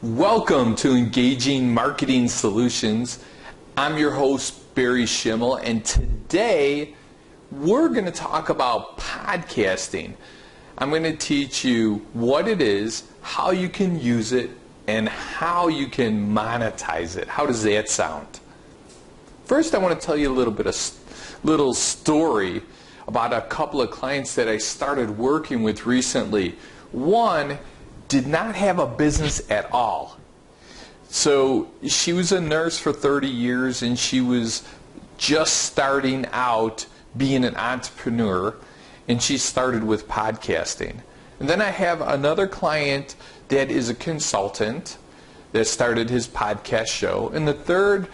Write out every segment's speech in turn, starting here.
Welcome to Engaging Marketing Solutions. I'm your host, Barry Schimmel, and today we're going to talk about podcasting. I'm going to teach you what it is, how you can use it, and how you can monetize it. How does that sound? First, I want to tell you a little story about a couple of clients that I started working with recently. One did not have a business at all. So she was a nurse for 30 years and she was just starting out being an entrepreneur, and she started with podcasting. And then I have another client that is a consultant that started his podcast show. And the third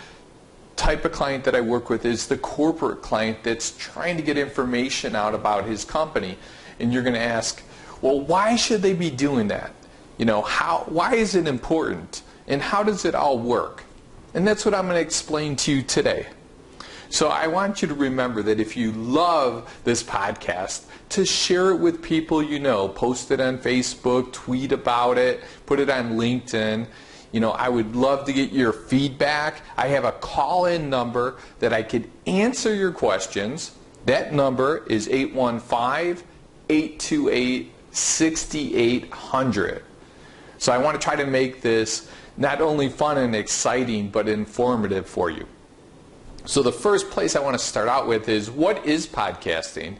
type of client that I work with is the corporate client that's trying to get information out about his company. And you're going to ask, well, why should they be doing that? Why is it important? And how does it all work? And that's what I'm going to explain to you today. So I want you to remember that if you love this podcast, to share it with people you know. Post it on Facebook, tweet about it, put it on LinkedIn. I would love to get your feedback. I have a call-in number that I could answer your questions. That number is 815-828-6800. So I want to try to make this not only fun and exciting, but informative for you. So the first place I want to start out with is, what is podcasting?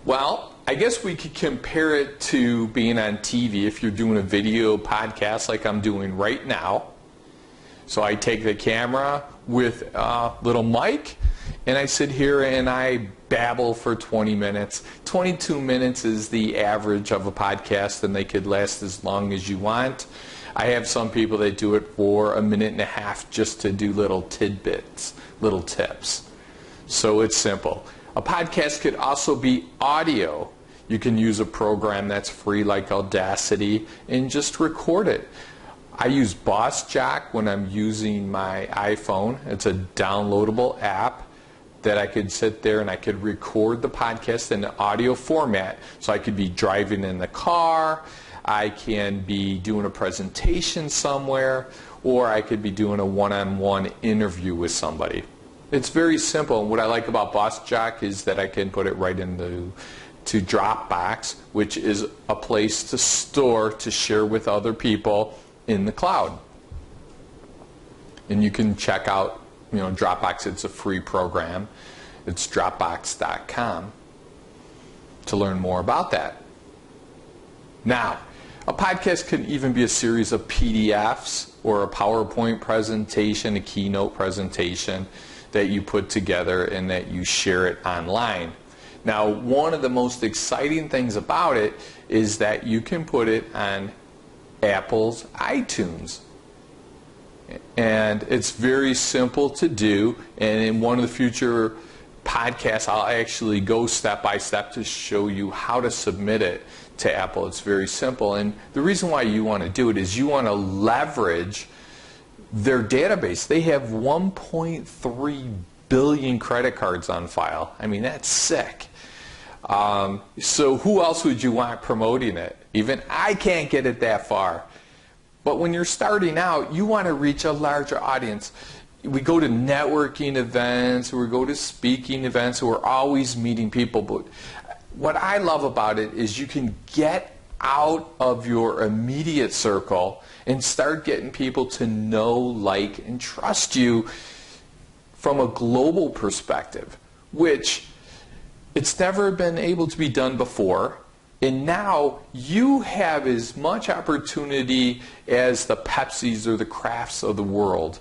Well, I guess we could compare it to being on TV if you're doing a video podcast like I'm doing right now. So I take the camera with a little mic and I sit here and I babble for 20 minutes. 22 minutes is the average of a podcast, and they could last as long as you want. I have some people that do it for a minute and a half just to do little tidbits, little tips. So it's simple. A podcast could also be audio. You can use a program that's free like Audacity and just record it. I use BossJock when I'm using my iPhone. It's a downloadable app that I could sit there and I could record the podcast in the audio format. So I could be driving in the car, I can be doing a presentation somewhere, or I could be doing a one-on-one interview with somebody. It's very simple. And what I like about BossJock is that I can put it right into Dropbox, which is a place to store, to share with other people in the cloud. And you can check out Dropbox. It's a free program. It's dropbox.com to learn more about that. Now, a podcast can even be a series of PDFs or a PowerPoint presentation, a keynote presentation that you put together and that you share it online. Now, one of the most exciting things about it is that you can put it on Apple's iTunes. And it's very simple to do, and in one of the future podcasts I'll actually go step by step to show you how to submit it to Apple. It's very simple, and the reason why you want to do it is you want to leverage their database. They have 1.3 billion credit cards on file. I mean, that's sick. So who else would you want promoting it? Even I can't get it that far. But when you're starting out, you want to reach a larger audience. We go to networking events, we go to speaking events, we're always meeting people. But what I love about it is you can get out of your immediate circle and start getting people to know, like, and trust you from a global perspective, which it's never been able to be done before. And now you have as much opportunity as the Pepsis or the Krafts of the world.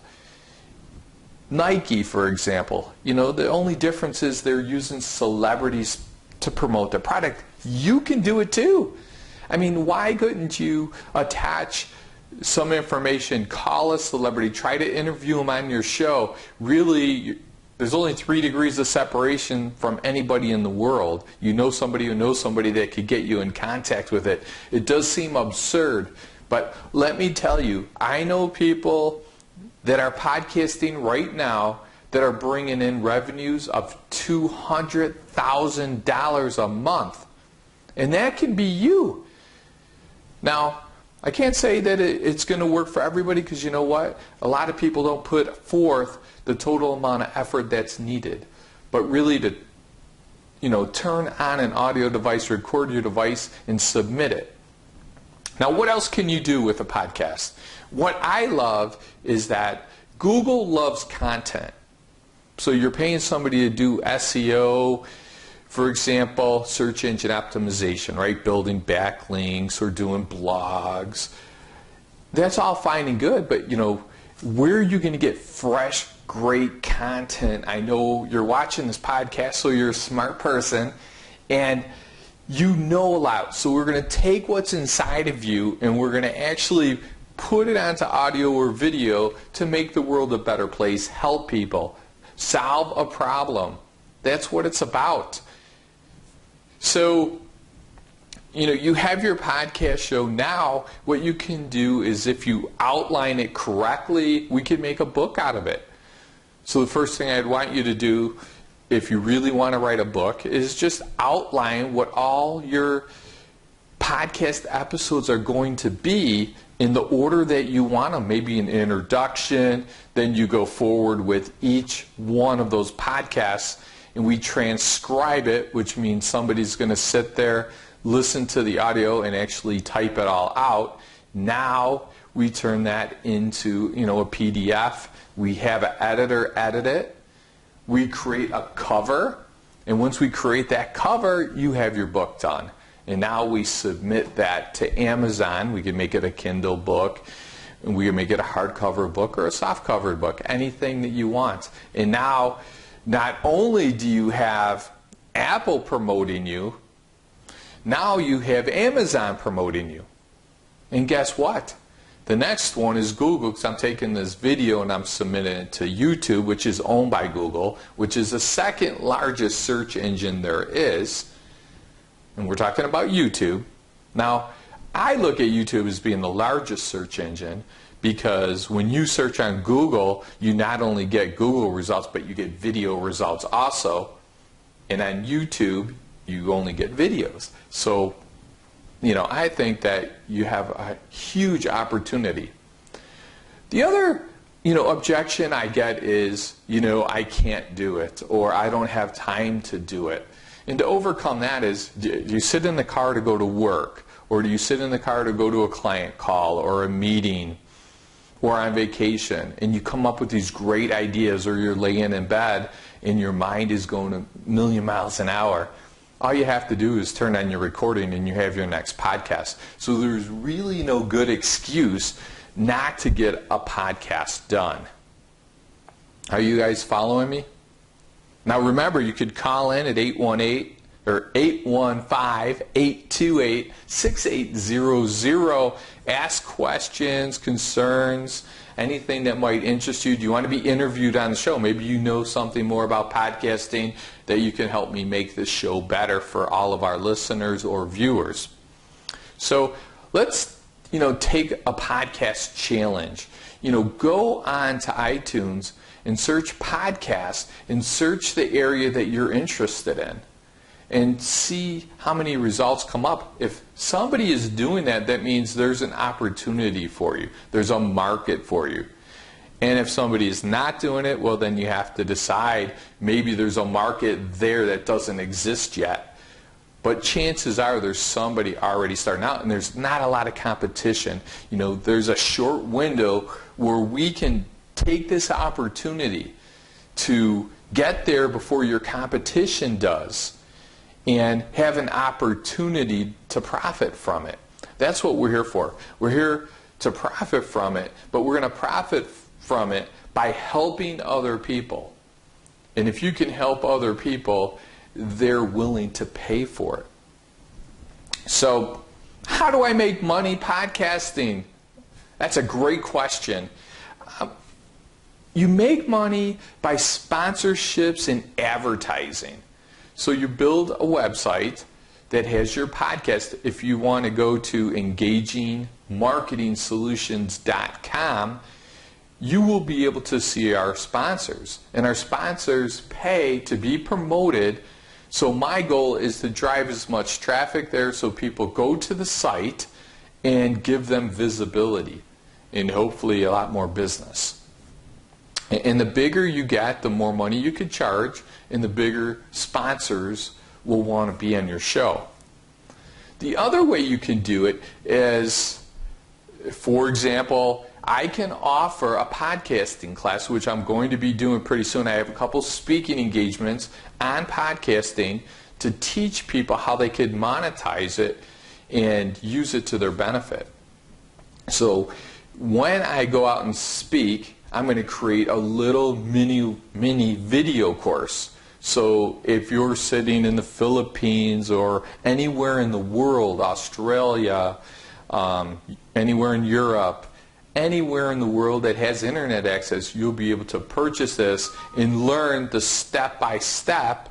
Nike, for example, the only difference is they're using celebrities to promote their product. You can do it too. I mean, why couldn't you attach some information, call a celebrity, try to interview them on your show? Really, there's only 3 degrees of separation from anybody in the world. You know somebody who knows somebody that could get you in contact with it. It does seem absurd, but let me tell you, I know people that are podcasting right now that are bringing in revenues of $200,000 a month. And that can be you. Now, I can't say that it's going to work for everybody, because you know what? A lot of people don't put forth the total amount of effort that's needed. But really to, turn on an audio device, record your device, and submit it. Now, what else can you do with a podcast? What I love is that Google loves content. So you're paying somebody to do SEO, for example, search engine optimization, right? Building backlinks or doing blogs. That's all fine and good, but where are you going to get fresh, great content? I know you're watching this podcast, so you're a smart person, and you know a lot. So we're going to take what's inside of you and we're going to actually put it onto audio or video to make the world a better place, help people, solve a problem. That's what it's about. So, you have your podcast show. Now, what you can do is, if you outline it correctly, we can make a book out of it. So the first thing I'd want you to do, if you really want to write a book, is just outline what all your podcast episodes are going to be in the order that you want them. Maybe an introduction, then you go forward with each one of those podcasts, and we transcribe it, which means somebody's going to sit there, listen to the audio, and actually type it all out. Now we turn that into a PDF. We have an editor edit it. We create a cover, and once we create that cover, you have your book done. And now we submit that to Amazon. We can make it a Kindle book, and we can make it a hardcover book or a softcover book, anything that you want. And now, not only do you have Apple promoting you, now you have Amazon promoting you. And guess what? The next one is Google, because I'm taking this video and I'm submitting it to YouTube, which is owned by Google, which is the second largest search engine there is. And we're talking about YouTube. Now, I look at YouTube as being the largest search engine, because when you search on Google, you not only get Google results, but you get video results also. And on YouTube, you only get videos. So, I think that you have a huge opportunity. The other, objection I get is, I can't do it, or I don't have time to do it. And to overcome that is, do you sit in the car to go to work, or do you sit in the car to go to a client call or a meeting, or on vacation, and you come up with these great ideas, or you're laying in bed and your mind is going a million miles an hour? All you have to do is turn on your recording and you have your next podcast. So there's really no good excuse not to get a podcast done. Are you guys following me? Now remember, you could call in at 815-828-6800. Ask questions, concerns, anything that might interest you. Do you want to be interviewed on the show? Maybe you know something more about podcasting that you can help me make this show better for all of our listeners or viewers. So let's take a podcast challenge. Go on to iTunes and search podcast and search the area that you're interested in and see how many results come up. If somebody is doing that, that means there's an opportunity for you. There's a market for you. And if somebody is not doing it, well, then you have to decide maybe there's a market there that doesn't exist yet. But chances are there's somebody already starting out, and there's not a lot of competition. There's a short window where we can take this opportunity to get there before your competition does and have an opportunity to profit from it. That's what we're here for. We're here to profit from it, but we're going to profit from it by helping other people. And if you can help other people, they're willing to pay for it. So, how do I make money podcasting? That's a great question. You make money by sponsorships and advertising. So you build a website that has your podcast. If you want to go to engagingmarketingsolutions.com, you will be able to see our sponsors. And our sponsors pay to be promoted. So my goal is to drive as much traffic there so people go to the site and give them visibility and hopefully a lot more business. And the bigger you get, the more money you could charge, and the bigger sponsors will want to be on your show. The other way you can do it is, for example, I can offer a podcasting class, which I'm going to be doing pretty soon. I have a couple speaking engagements on podcasting to teach people how they could monetize it and use it to their benefit. So when I go out and speak, I'm going to create a little mini video course. So if you're sitting in the Philippines or anywhere in the world, Australia, anywhere in Europe, anywhere in the world that has internet access, you'll be able to purchase this and learn the step-by-step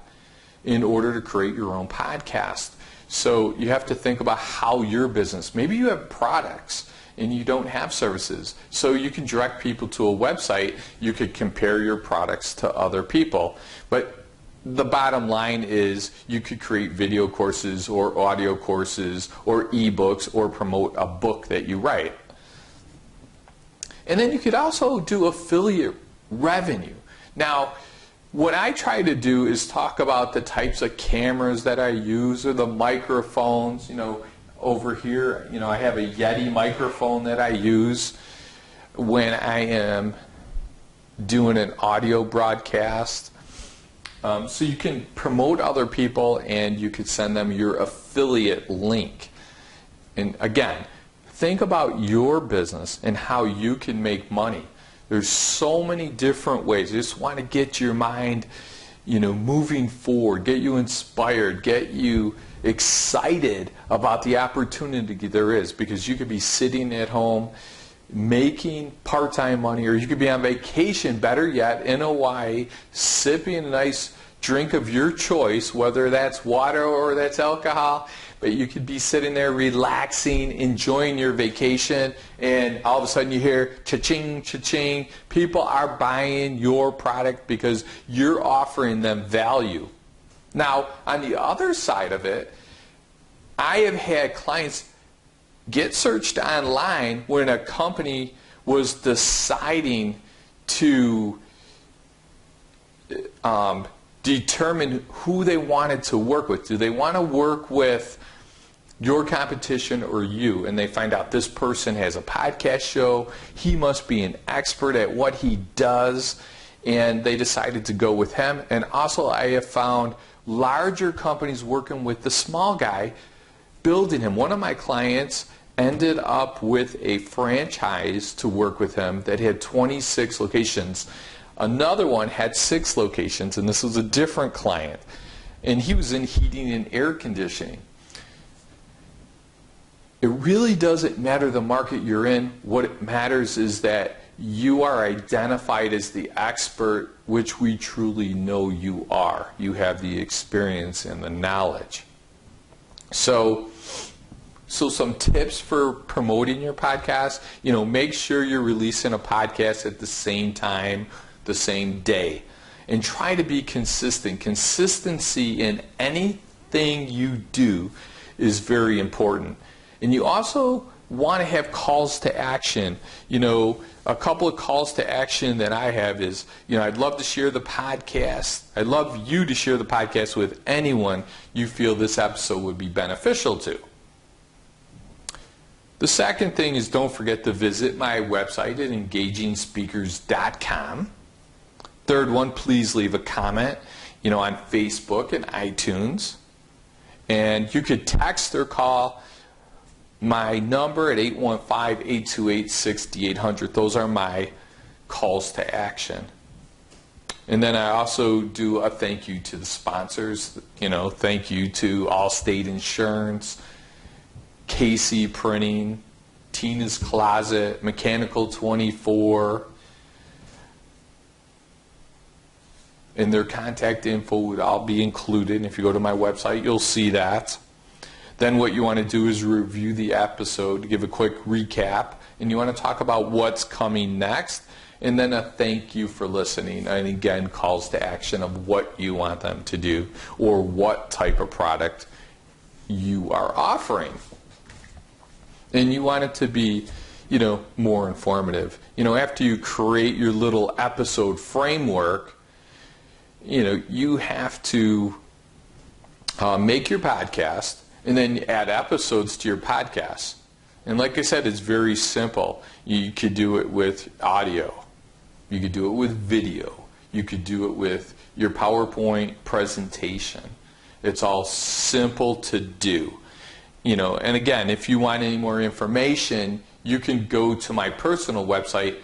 in order to create your own podcast. So you have to think about how your business, maybe you have products and you don't have services. So you can direct people to a website. You could compare your products to other people. But the bottom line is you could create video courses or audio courses or ebooks or promote a book that you write. And then you could also do affiliate revenue. Now, what I try to do is talk about the types of cameras that I use or the microphones. Over here, I have a Yeti microphone that I use when I am doing an audio broadcast. So you can promote other people and you could send them your affiliate link. And again, think about your business and how you can make money. There's so many different ways. I just want to get your mind, moving forward, get you inspired, get you excited about the opportunity there is, because you could be sitting at home making part-time money, or you could be on vacation, better yet, in Hawaii, sipping a nice drink of your choice, whether that's water or that's alcohol, but you could be sitting there relaxing, enjoying your vacation, and all of a sudden you hear cha-ching, cha-ching. People are buying your product because you're offering them value. Now, on the other side of it, I have had clients get searched online when a company was deciding to determine who they wanted to work with. Do they want to work with your competition or you? And they find out this person has a podcast show, he must be an expert at what he does, and they decided to go with him. And also I have found larger companies working with the small guy, building him. One of my clients ended up with a franchise to work with him that had 26 locations. Another one had 6 locations, and this was a different client. And he was in heating and air conditioning. It really doesn't matter the market you're in. What it matters is that you are identified as the expert, which we truly know you are. You have the experience and the knowledge. So some tips for promoting your podcast. Make sure you're releasing a podcast at the same time, the same day. And try to be consistent. Consistency in anything you do is very important. And you also want to have calls to action. A couple of calls to action that I have is, I'd love to share the podcast. I'd love you to share the podcast with anyone you feel this episode would be beneficial to. The second thing is, don't forget to visit my website at engagingspeakers.com. Third one, please leave a comment, on Facebook and iTunes. And you could text or call my number at 815-828-6800. Those are my calls to action. And then I also do a thank you to the sponsors. Thank you to Allstate Insurance, Casey Printing, Tina's Closet, Mechanical 24. And their contact info would all be included. And if you go to my website, you'll see that. Then what you want to do is review the episode, give a quick recap, and you want to talk about what's coming next, and then a thank you for listening, and again, calls to action of what you want them to do or what type of product you are offering. and you want it to be, more informative. After you create your little episode framework, you have to make your podcast and then add episodes to your podcast. And like I said, it's very simple. You could do it with audio. You could do it with video. You could do it with your PowerPoint presentation. It's all simple to do. And again, if you want any more information, you can go to my personal website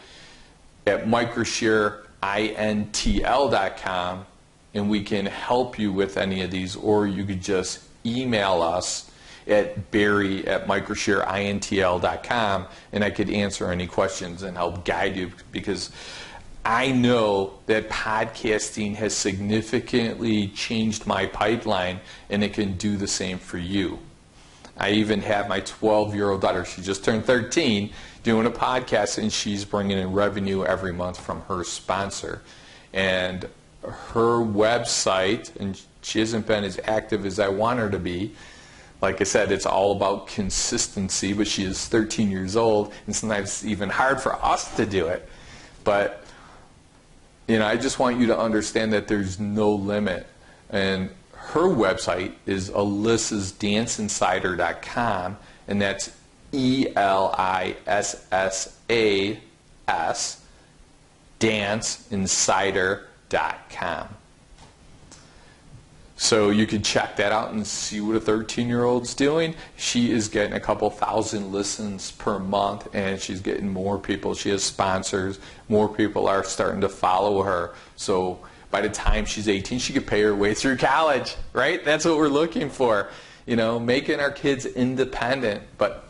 at microshareintl.com, and we can help you with any of these, or you could just email us at barry@microshareintl.com, and I could answer any questions and help guide you, because I know that podcasting has significantly changed my pipeline, and it can do the same for you. I even have my 12-year-old daughter, she just turned 13, doing a podcast, and she's bringing in revenue every month from her sponsor. And her website, and she hasn't been as active as I want her to be. Like I said, it's all about consistency, but she is 13 years old, and sometimes it's even hard for us to do it. But I just want you to understand that there's no limit. And her website is alissasdanceinsider.com, and that's ELISSAS danceinsider.com. So you can check that out and see what a 13-year-old's doing. She is getting a couple thousand listens per month, and she's getting more people. She has sponsors. More people are starting to follow her. So by the time she's 18, she could pay her way through college, right? That's what we're looking for, making our kids independent. But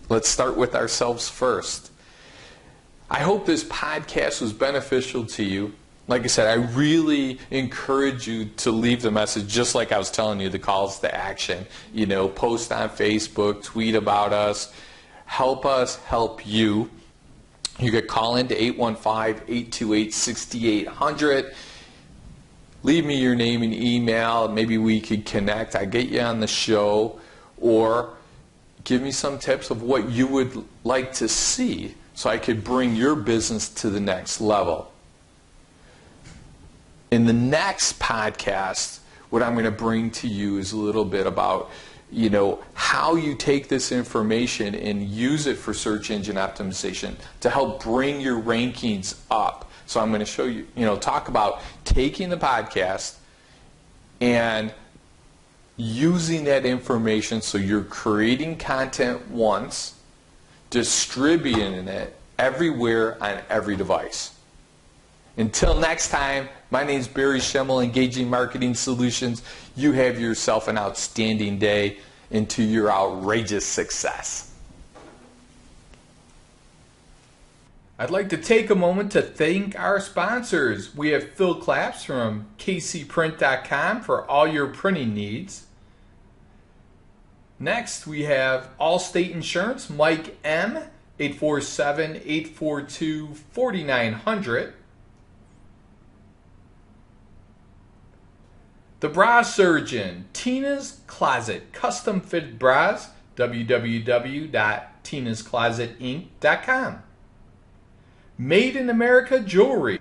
let's start with ourselves first. I hope this podcast was beneficial to you. Like I said, I really encourage you to leave the message, just like I was telling you, the calls to action. Post on Facebook, tweet about us. Help us help you. You could call into 815-828-6800. Leave me your name and email. Maybe we could connect. I get you on the show. Or give me some tips of what you would like to see so I could bring your business to the next level. In the next podcast, what I'm going to bring to you is a little bit about, how you take this information and use it for search engine optimization to help bring your rankings up. So I'm going to show you, talk about taking the podcast and using that information so you're creating content once, distributing it everywhere on every device. Until next time, my name is Barry Schimmel, Engaging Marketing Solutions. You have yourself an outstanding day into your outrageous success. I'd like to take a moment to thank our sponsors. We have Phil Claps from kcprint.com for all your printing needs. Next, we have Allstate Insurance, Mike M., 847-842-4900. The Bra Surgeon, Tina's Closet, custom fitted bras, www.tinasclosetinc.com. Made in America Jewelry,